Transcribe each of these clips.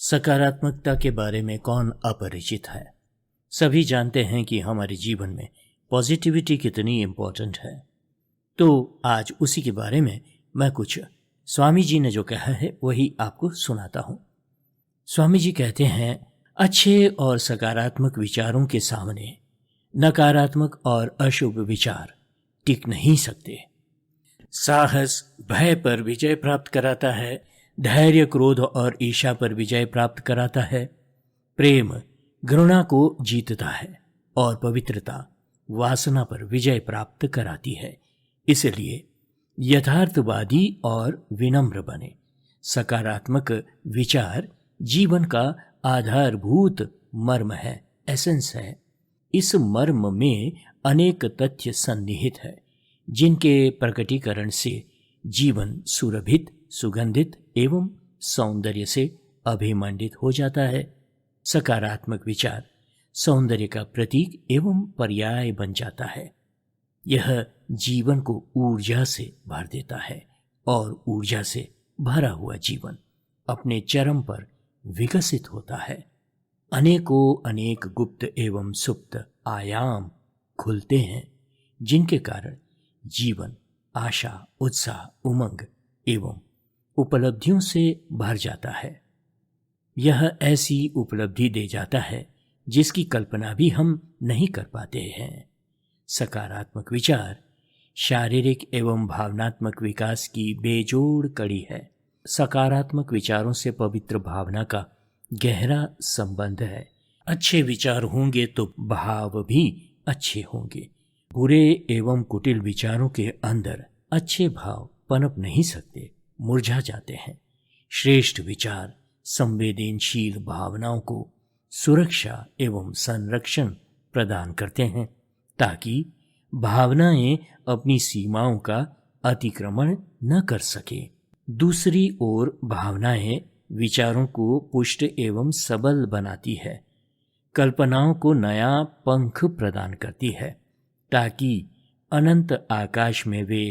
सकारात्मकता के बारे में कौन अपरिचित है। सभी जानते हैं कि हमारे जीवन में पॉजिटिविटी कितनी इम्पोर्टेंट है। तो आज उसी के बारे में मैं कुछ स्वामी जी ने जो कहा है वही आपको सुनाता हूँ। स्वामी जी कहते हैं, अच्छे और सकारात्मक विचारों के सामने नकारात्मक और अशुभ विचार टिक नहीं सकते। साहस भय पर विजय प्राप्त कराता है, धैर्य क्रोध और ईर्ष्या पर विजय प्राप्त कराता है, प्रेम घृणा को जीतता है और पवित्रता वासना पर विजय प्राप्त कराती है। इसलिए यथार्थवादी और विनम्र बने। सकारात्मक विचार जीवन का आधारभूत मर्म है, एसेंस है। इस मर्म में अनेक तथ्य सन्निहित है जिनके प्रकटीकरण से जीवन सुरभित, सुगंधित एवं सौंदर्य से अभिमंडित हो जाता है। सकारात्मक विचार सौंदर्य का प्रतीक एवं पर्याय बन जाता है। यह जीवन को ऊर्जा से भर देता है और ऊर्जा से भरा हुआ जीवन अपने चरम पर विकसित होता है। अनेक गुप्त एवं सुप्त आयाम खुलते हैं जिनके कारण जीवन आशा, उत्साह, उमंग एवं उपलब्धियों से भर जाता है। यह ऐसी उपलब्धि दे जाता है जिसकी कल्पना भी हम नहीं कर पाते हैं। सकारात्मक विचार शारीरिक एवं भावनात्मक विकास की बेजोड़ कड़ी है। सकारात्मक विचारों से पवित्र भावना का गहरा संबंध है। अच्छे विचार होंगे तो भाव भी अच्छे होंगे। बुरे एवं कुटिल विचारों के अंदर अच्छे भाव पनप नहीं सकते, मुरझा जाते हैं। श्रेष्ठ विचार संवेदनशील भावनाओं को सुरक्षा एवं संरक्षण प्रदान करते हैं ताकि भावनाएं अपनी सीमाओं का अतिक्रमण न कर सके। दूसरी ओर भावनाएं विचारों को पुष्ट एवं सबल बनाती है, कल्पनाओं को नया पंख प्रदान करती है ताकि अनंत आकाश में वे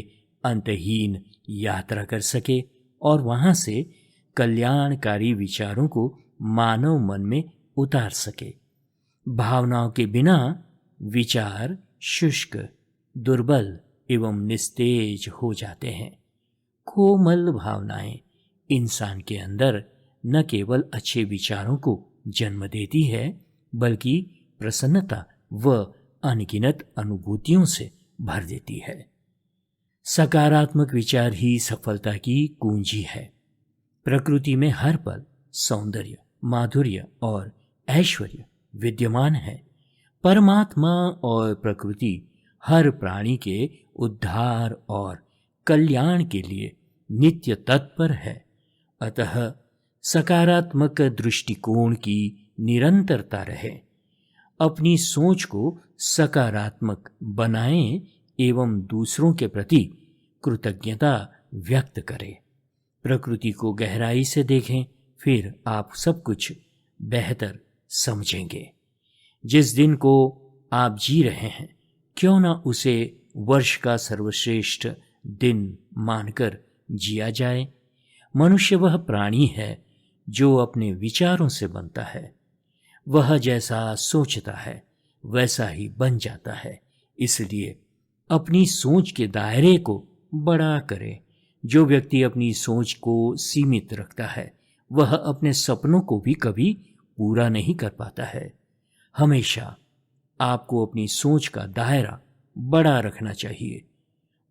अंतहीन यात्रा कर सके और वहां से कल्याणकारी विचारों को मानव मन में उतार सके। भावनाओं के बिना विचार शुष्क, दुर्बल एवं निस्तेज हो जाते हैं। कोमल भावनाएं इंसान के अंदर न केवल अच्छे विचारों को जन्म देती है बल्कि प्रसन्नता व अनगिनत अनुभूतियों से भर देती है। सकारात्मक विचार ही सफलता की कुंजी है। प्रकृति में हर पल सौंदर्य, माधुर्य और ऐश्वर्य विद्यमान है। परमात्मा और प्रकृति हर प्राणी के उद्धार और कल्याण के लिए नित्य तत्पर है। अतः सकारात्मक दृष्टिकोण की निरंतरता रहे। अपनी सोच को सकारात्मक बनाएं एवं दूसरों के प्रति कृतज्ञता व्यक्त करें। प्रकृति को गहराई से देखें, फिर आप सब कुछ बेहतर समझेंगे। जिस दिन को आप जी रहे हैं क्यों ना उसे वर्ष का सर्वश्रेष्ठ दिन मानकर जिया जाए। मनुष्य वह प्राणी है जो अपने विचारों से बनता है। वह जैसा सोचता है वैसा ही बन जाता है। इसलिए अपनी सोच के दायरे को बड़ा करें। जो व्यक्ति अपनी सोच को सीमित रखता है वह अपने सपनों को भी कभी पूरा नहीं कर पाता है। हमेशा आपको अपनी सोच का दायरा बड़ा रखना चाहिए।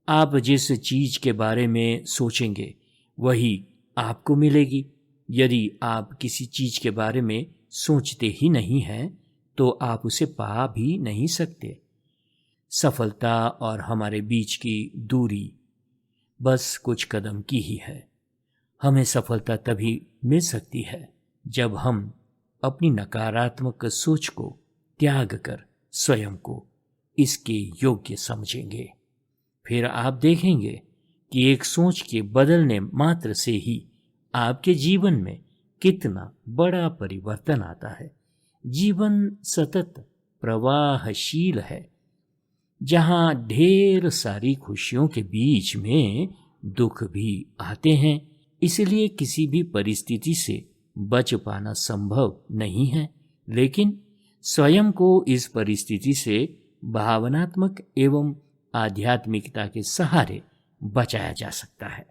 आप जिस चीज के बारे में सोचेंगे वही आपको मिलेगी। यदि आप किसी चीज के बारे में सोचते ही नहीं हैं तो आप उसे पा भी नहीं सकते। सफलता और हमारे बीच की दूरी बस कुछ कदम की ही है। हमें सफलता तभी मिल सकती है जब हम अपनी नकारात्मक सोच को त्याग कर स्वयं को इसके योग्य समझेंगे। फिर आप देखेंगे कि एक सोच के बदलने मात्र से ही आपके जीवन में कितना बड़ा परिवर्तन आता है। जीवन सतत प्रवाहशील है, जहां ढेर सारी खुशियों के बीच में दुख भी आते हैं। इसलिए किसी भी परिस्थिति से बच पाना संभव नहीं है, लेकिन स्वयं को इस परिस्थिति से भावनात्मक एवं आध्यात्मिकता के सहारे बचाया जा सकता है।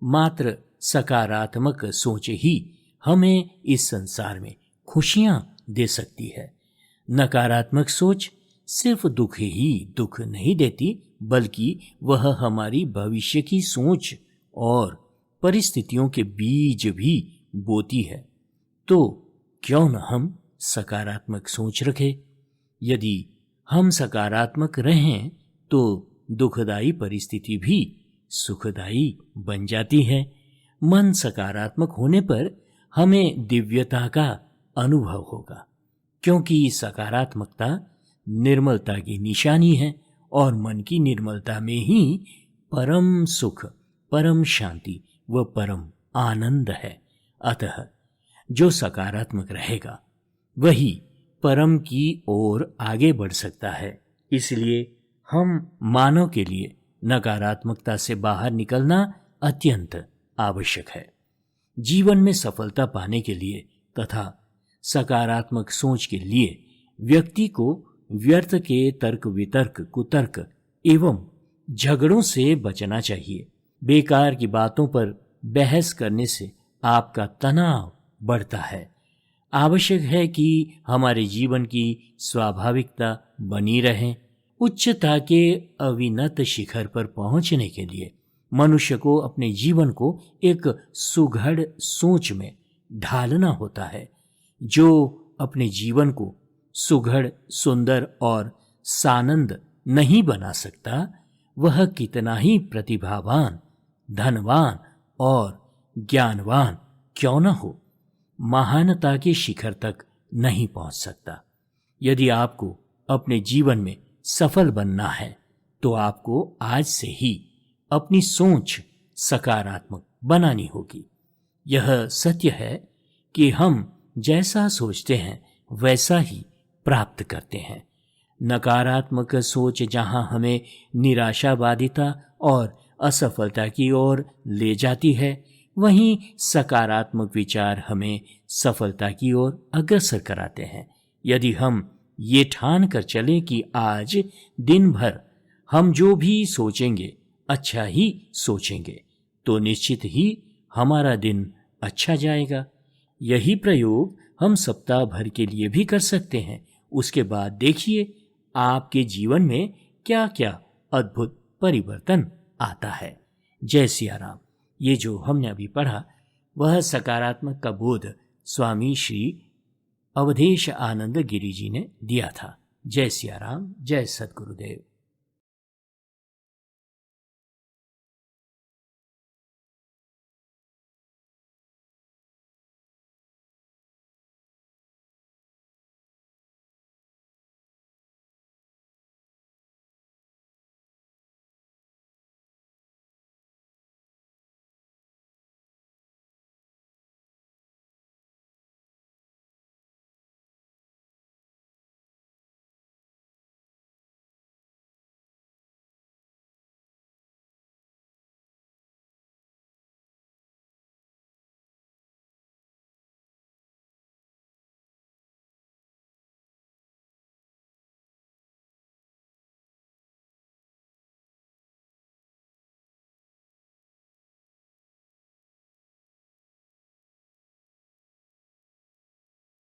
मात्र सकारात्मक सोच ही हमें इस संसार में खुशियां दे सकती है। नकारात्मक सोच सिर्फ दुख ही दुख नहीं देती, बल्कि वह हमारी भविष्य की सोच और परिस्थितियों के बीज भी बोती है। तो क्यों न हम सकारात्मक सोच रखें। यदि हम सकारात्मक रहें तो दुखदाई परिस्थिति भी सुखदाई बन जाती है। मन सकारात्मक होने पर हमें दिव्यता का अनुभव होगा, क्योंकि सकारात्मकता निर्मलता की निशानी है और मन की निर्मलता में ही परम सुख, परम शांति व परम आनंद है। अतः जो सकारात्मक रहेगा वही परम की ओर आगे बढ़ सकता है। इसलिए हम मानव के लिए नकारात्मकता से बाहर निकलना अत्यंत आवश्यक है। जीवन में सफलता पाने के लिए तथा सकारात्मक सोच के लिए व्यक्ति को व्यर्थ के तर्क वितर्क, कुतर्क एवं झगड़ों से बचना चाहिए। बेकार की बातों पर बहस करने से आपका तनाव बढ़ता है। आवश्यक है कि हमारे जीवन की स्वाभाविकता बनी रहे। उच्चता के अविनत शिखर पर पहुंचने के लिए मनुष्य को अपने जीवन को एक सुघड़ सोच में ढालना होता है। जो अपने जीवन को सुघड़, सुंदर और सानंद नहीं बना सकता, वह कितना ही प्रतिभावान, धनवान और ज्ञानवान क्यों न हो, महानता के शिखर तक नहीं पहुंच सकता। यदि आपको अपने जीवन में सफल बनना है तो आपको आज से ही अपनी सोच सकारात्मक बनानी होगी। यह सत्य है कि हम जैसा सोचते हैं वैसा ही प्राप्त करते हैं। नकारात्मक सोच जहां हमें निराशावादिता और असफलता की ओर ले जाती है, वहीं सकारात्मक विचार हमें सफलता की ओर अग्रसर कराते हैं। यदि हम ये ठान कर चलें कि आज दिन भर हम जो भी सोचेंगे अच्छा ही सोचेंगे, तो निश्चित ही हमारा दिन अच्छा जाएगा। यही प्रयोग हम सप्ताह भर के लिए भी कर सकते हैं। उसके बाद देखिए आपके जीवन में क्या क्या अद्भुत परिवर्तन आता है। जय सिया राम। ये जो हमने अभी पढ़ा वह सकारात्मक का बोध स्वामी श्री अवधेश आनंद गिरी जी ने दिया था। जय सिया राम, जय सद्गुरुदेव।